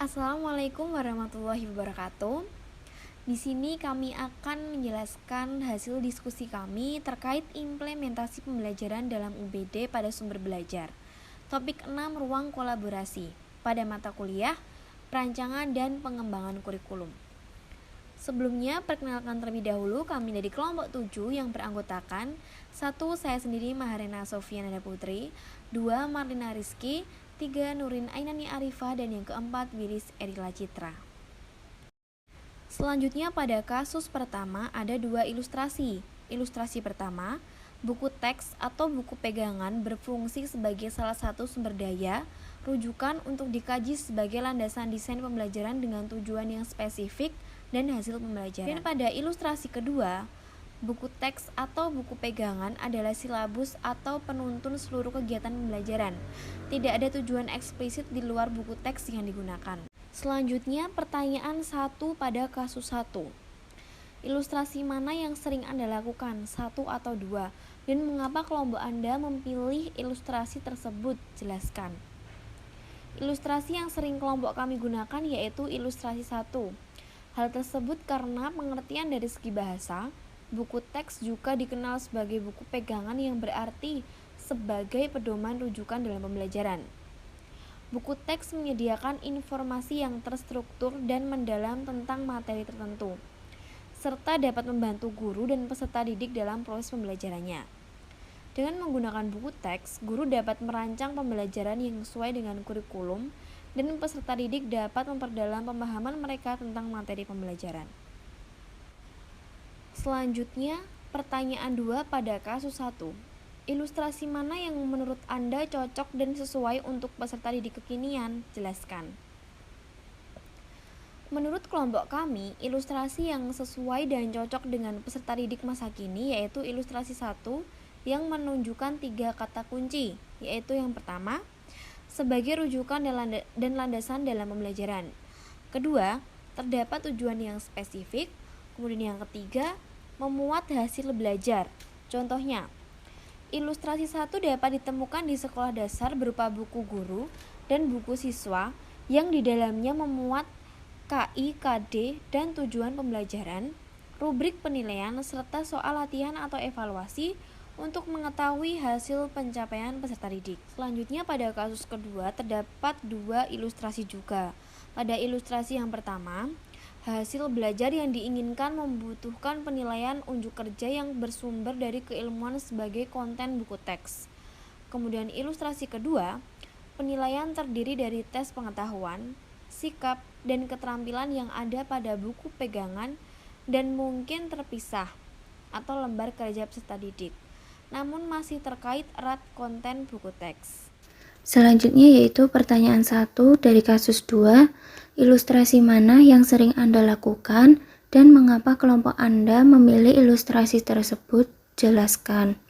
Assalamualaikum warahmatullahi wabarakatuh. Di sini kami akan menjelaskan hasil diskusi kami terkait implementasi pembelajaran dalam UBD pada sumber belajar. Topik 6 ruang kolaborasi pada mata kuliah, perancangan dan pengembangan kurikulum. Sebelumnya, perkenalkan terlebih dahulu kami dari kelompok 7 yang beranggotakan 1. Saya sendiri Maharena Sofiana Putri, 2. Marlina Rizky, 3. Nurin Ainani Arifah, dan yang keempat Wilis Erila Citra. Selanjutnya pada kasus pertama ada 2 ilustrasi. Ilustrasi pertama, buku teks atau buku pegangan berfungsi sebagai salah satu sumber daya rujukan untuk dikaji sebagai landasan desain pembelajaran dengan tujuan yang spesifik dan hasil pembelajaran. Dan pada ilustrasi kedua, buku teks atau buku pegangan adalah silabus atau penuntun seluruh kegiatan pembelajaran. Tidak ada tujuan eksplisit di luar buku teks yang digunakan. Selanjutnya, pertanyaan 1 pada kasus 1. Ilustrasi mana yang sering Anda lakukan, 1 atau 2? Dan mengapa kelompok Anda memilih ilustrasi tersebut? Jelaskan. Ilustrasi yang sering kelompok kami gunakan yaitu ilustrasi 1. Hal tersebut karena pengertian dari segi bahasa, buku teks juga dikenal sebagai buku pegangan yang berarti sebagai pedoman rujukan dalam pembelajaran. Buku teks menyediakan informasi yang terstruktur dan mendalam tentang materi tertentu, serta dapat membantu guru dan peserta didik dalam proses pembelajarannya. Dengan menggunakan buku teks, guru dapat merancang pembelajaran yang sesuai dengan kurikulum dan peserta didik dapat memperdalam pemahaman mereka tentang materi pembelajaran. Selanjutnya, pertanyaan 2 pada kasus 1. Ilustrasi mana yang menurut Anda cocok dan sesuai untuk peserta didik kekinian? Jelaskan. Menurut kelompok kami, ilustrasi yang sesuai dan cocok dengan peserta didik masa kini yaitu ilustrasi 1 yang menunjukkan 3 kata kunci, yaitu yang pertama, sebagai rujukan dan landasan dalam pembelajaran. Kedua, terdapat tujuan yang spesifik. Kemudian yang ketiga, memuat hasil belajar. Contohnya, ilustrasi 1 dapat ditemukan di sekolah dasar berupa buku guru dan buku siswa yang di dalamnya memuat KI, KD, dan tujuan pembelajaran, rubrik penilaian, serta soal latihan atau evaluasi untuk mengetahui hasil pencapaian peserta didik. Selanjutnya pada kasus kedua terdapat 2 ilustrasi juga. Pada ilustrasi yang pertama, hasil belajar yang diinginkan membutuhkan penilaian unjuk kerja yang bersumber dari keilmuan sebagai konten buku teks. Kemudian ilustrasi kedua, penilaian terdiri dari tes pengetahuan, sikap, dan keterampilan yang ada pada buku pegangan dan mungkin terpisah atau lembar kerja peserta didik, namun masih terkait erat konten buku teks. Selanjutnya yaitu pertanyaan 1 dari kasus 2, ilustrasi mana yang sering Anda lakukan dan mengapa kelompok Anda memilih ilustrasi tersebut? Jelaskan.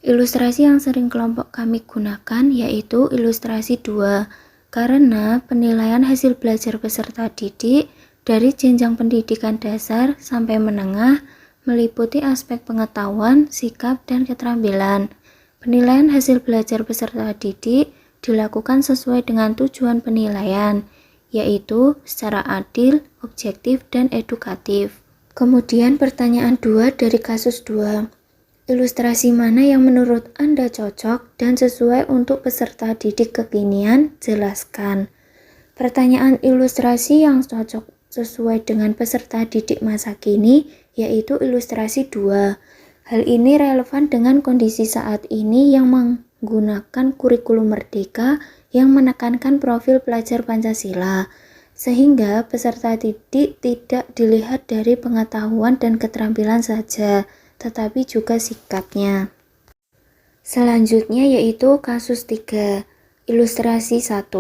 Ilustrasi yang sering kelompok kami gunakan yaitu ilustrasi 2, karena penilaian hasil belajar peserta didik dari jenjang pendidikan dasar sampai menengah meliputi aspek pengetahuan, sikap, dan keterampilan. Penilaian hasil belajar peserta didik dilakukan sesuai dengan tujuan penilaian, yaitu secara adil, objektif, dan edukatif. Kemudian pertanyaan 2 dari kasus 2. Ilustrasi mana yang menurut Anda cocok dan sesuai untuk peserta didik kekinian? Jelaskan. Pertanyaan ilustrasi yang cocok sesuai dengan peserta didik masa kini yaitu ilustrasi 2. Hal ini relevan dengan kondisi saat ini yang menggunakan kurikulum merdeka yang menekankan profil pelajar Pancasila, sehingga peserta didik tidak dilihat dari pengetahuan dan keterampilan saja, tetapi juga sikapnya. Selanjutnya yaitu kasus 3, ilustrasi 1.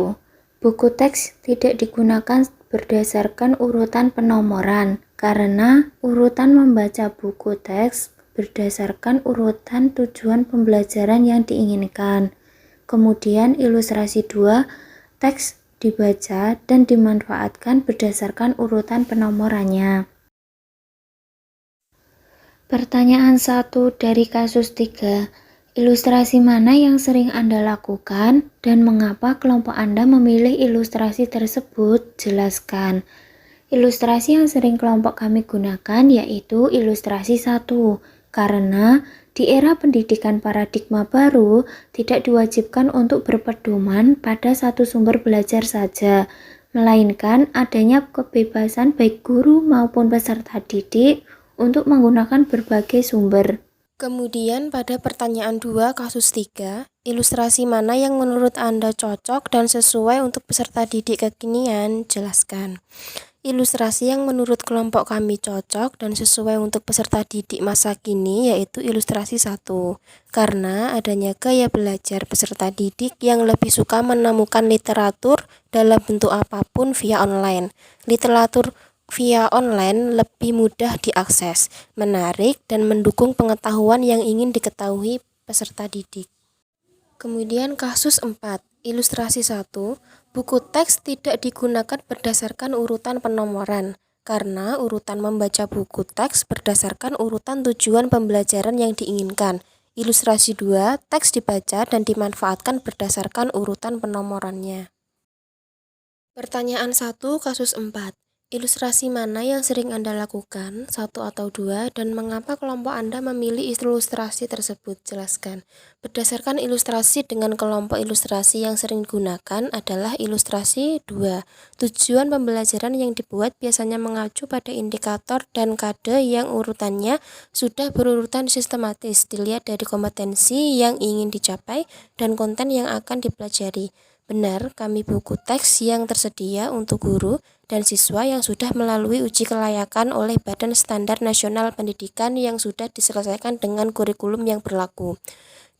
Buku teks tidak digunakan berdasarkan urutan penomoran, karena urutan membaca buku teks berdasarkan urutan tujuan pembelajaran yang diinginkan. Kemudian ilustrasi 2, teks dibaca dan dimanfaatkan berdasarkan urutan penomorannya. Pertanyaan 1 dari kasus 3, Ilustrasi mana yang sering Anda lakukan dan mengapa kelompok Anda memilih ilustrasi tersebut? Jelaskan. Ilustrasi yang sering kelompok kami gunakan yaitu ilustrasi 1, karena di era pendidikan paradigma baru tidak diwajibkan untuk berpedoman pada satu sumber belajar saja, melainkan adanya kebebasan baik guru maupun peserta didik untuk menggunakan berbagai sumber. Kemudian pada pertanyaan 2 kasus 3, ilustrasi mana yang menurut Anda cocok dan sesuai untuk peserta didik kekinian? Jelaskan. Ilustrasi yang menurut kelompok kami cocok dan sesuai untuk peserta didik masa kini yaitu ilustrasi 1, karena adanya gaya belajar peserta didik yang lebih suka menemukan literatur dalam bentuk apapun via online. Literatur via online lebih mudah diakses, menarik, dan mendukung pengetahuan yang ingin diketahui peserta didik. Kemudian kasus 4, ilustrasi 1, buku teks tidak digunakan berdasarkan urutan penomoran, karena urutan membaca buku teks berdasarkan urutan tujuan pembelajaran yang diinginkan. Ilustrasi 2, teks dibaca dan dimanfaatkan berdasarkan urutan penomorannya. Pertanyaan 1, kasus 4. Ilustrasi mana yang sering Anda lakukan, 1 atau 2, dan mengapa kelompok Anda memilih ilustrasi tersebut? Jelaskan. Berdasarkan ilustrasi dengan kelompok ilustrasi yang sering digunakan adalah ilustrasi 2. Tujuan pembelajaran yang dibuat biasanya mengacu pada indikator dan kode yang urutannya sudah berurutan sistematis, dilihat dari kompetensi yang ingin dicapai dan konten yang akan dipelajari. Benar, kami buku teks yang tersedia untuk guru dan siswa yang sudah melalui uji kelayakan oleh Badan Standar Nasional Pendidikan yang sudah diselesaikan dengan kurikulum yang berlaku.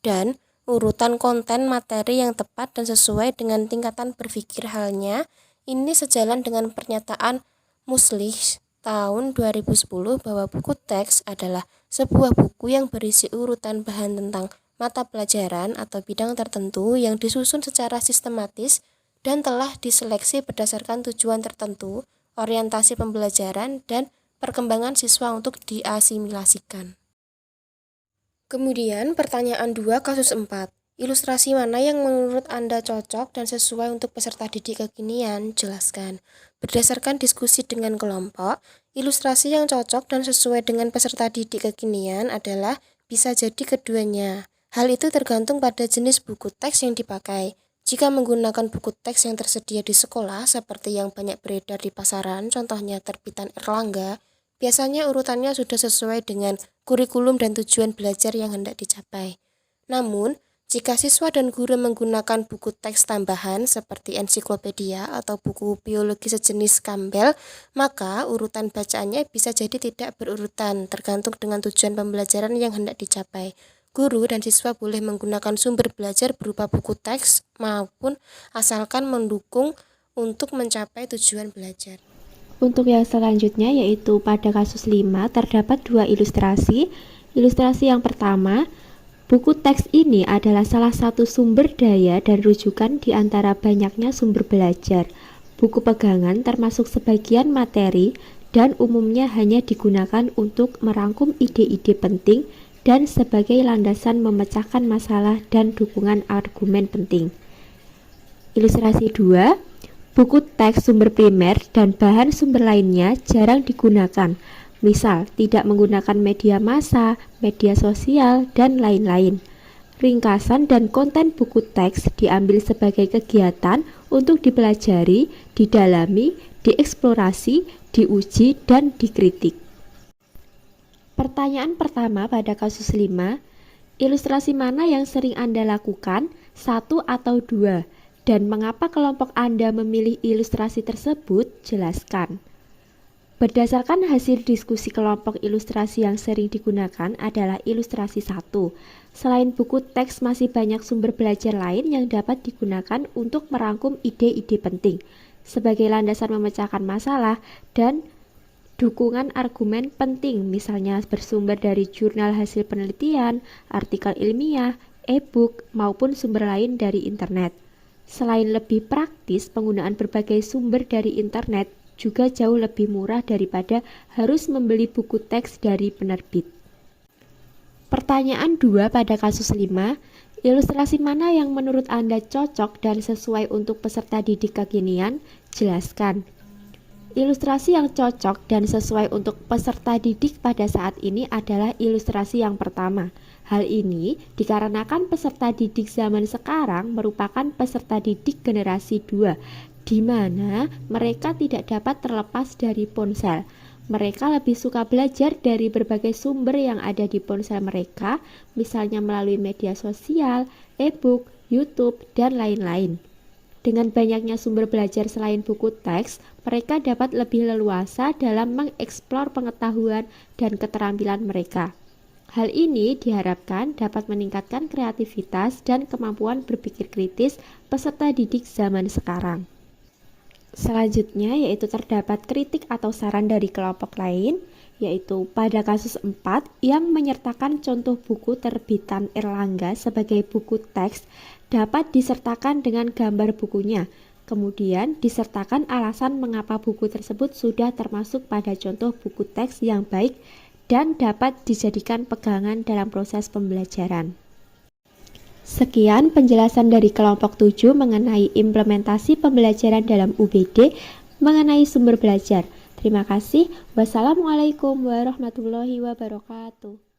Dan urutan konten materi yang tepat dan sesuai dengan tingkatan berpikir halnya, ini sejalan dengan pernyataan Muslih tahun 2010 bahwa buku teks adalah sebuah buku yang berisi urutan bahan tentang mata pelajaran atau bidang tertentu yang disusun secara sistematis dan telah diseleksi berdasarkan tujuan tertentu, orientasi pembelajaran, dan perkembangan siswa untuk diasimilasikan. Kemudian pertanyaan 2 kasus 4. Ilustrasi mana yang menurut Anda cocok dan sesuai untuk peserta didik kekinian? Jelaskan. Berdasarkan diskusi dengan kelompok, ilustrasi yang cocok dan sesuai dengan peserta didik kekinian adalah bisa jadi keduanya. Hal itu tergantung pada jenis buku teks yang dipakai. Jika menggunakan buku teks yang tersedia di sekolah seperti yang banyak beredar di pasaran, contohnya terbitan Erlangga, biasanya urutannya sudah sesuai dengan kurikulum dan tujuan belajar yang hendak dicapai. Namun, jika siswa dan guru menggunakan buku teks tambahan seperti ensiklopedia atau buku biologi sejenis Campbell, maka urutan bacaannya bisa jadi tidak berurutan, tergantung dengan tujuan pembelajaran yang hendak dicapai. Guru dan siswa boleh menggunakan sumber belajar berupa buku teks maupun asalkan mendukung untuk mencapai tujuan belajar. Untuk yang selanjutnya yaitu pada kasus 5 terdapat 2 ilustrasi. Ilustrasi yang pertama, buku teks ini adalah salah satu sumber daya dan rujukan di antara banyaknya sumber belajar. Buku pegangan termasuk sebagian materi dan umumnya hanya digunakan untuk merangkum ide-ide penting dan sebagai landasan memecahkan masalah dan dukungan argumen penting. Ilustrasi 2, buku teks sumber primer dan bahan sumber lainnya jarang digunakan, misal tidak menggunakan media massa, media sosial, dan lain-lain. Ringkasan dan konten buku teks diambil sebagai kegiatan untuk dipelajari, didalami, dieksplorasi, diuji, dan dikritik. Pertanyaan pertama pada kasus 5, ilustrasi mana yang sering Anda lakukan, 1 atau 2, dan mengapa kelompok Anda memilih ilustrasi tersebut? Jelaskan. Berdasarkan hasil diskusi kelompok, ilustrasi yang sering digunakan adalah ilustrasi 1. Selain buku teks, masih banyak sumber belajar lain yang dapat digunakan untuk merangkum ide-ide penting, sebagai landasan memecahkan masalah dan dukungan argumen penting, misalnya bersumber dari jurnal hasil penelitian, artikel ilmiah, e-book, maupun sumber lain dari internet. Selain lebih praktis, penggunaan berbagai sumber dari internet juga jauh lebih murah daripada harus membeli buku teks dari penerbit. Pertanyaan 2 pada kasus 5, ilustrasi mana yang menurut Anda cocok dan sesuai untuk peserta didik kekinian? Jelaskan. Ilustrasi yang cocok dan sesuai untuk peserta didik pada saat ini adalah ilustrasi yang pertama. Hal ini dikarenakan peserta didik zaman sekarang merupakan peserta didik generasi 2, di mana mereka tidak dapat terlepas dari ponsel. Mereka lebih suka belajar dari berbagai sumber yang ada di ponsel mereka, misalnya melalui media sosial, e-book, YouTube, dan lain-lain. Dengan banyaknya sumber belajar selain buku teks, mereka dapat lebih leluasa dalam mengeksplor pengetahuan dan keterampilan mereka. Hal ini diharapkan dapat meningkatkan kreativitas dan kemampuan berpikir kritis peserta didik zaman sekarang. Selanjutnya yaitu terdapat kritik atau saran dari kelompok lain, yaitu pada kasus 4 yang menyertakan contoh buku terbitan Erlangga sebagai buku teks dapat disertakan dengan gambar bukunya. Kemudian disertakan alasan mengapa buku tersebut sudah termasuk pada contoh buku teks yang baik dan dapat dijadikan pegangan dalam proses pembelajaran. Sekian penjelasan dari kelompok 7 mengenai implementasi pembelajaran dalam UBD mengenai sumber belajar. Terima kasih. Wassalamualaikum warahmatullahi wabarakatuh.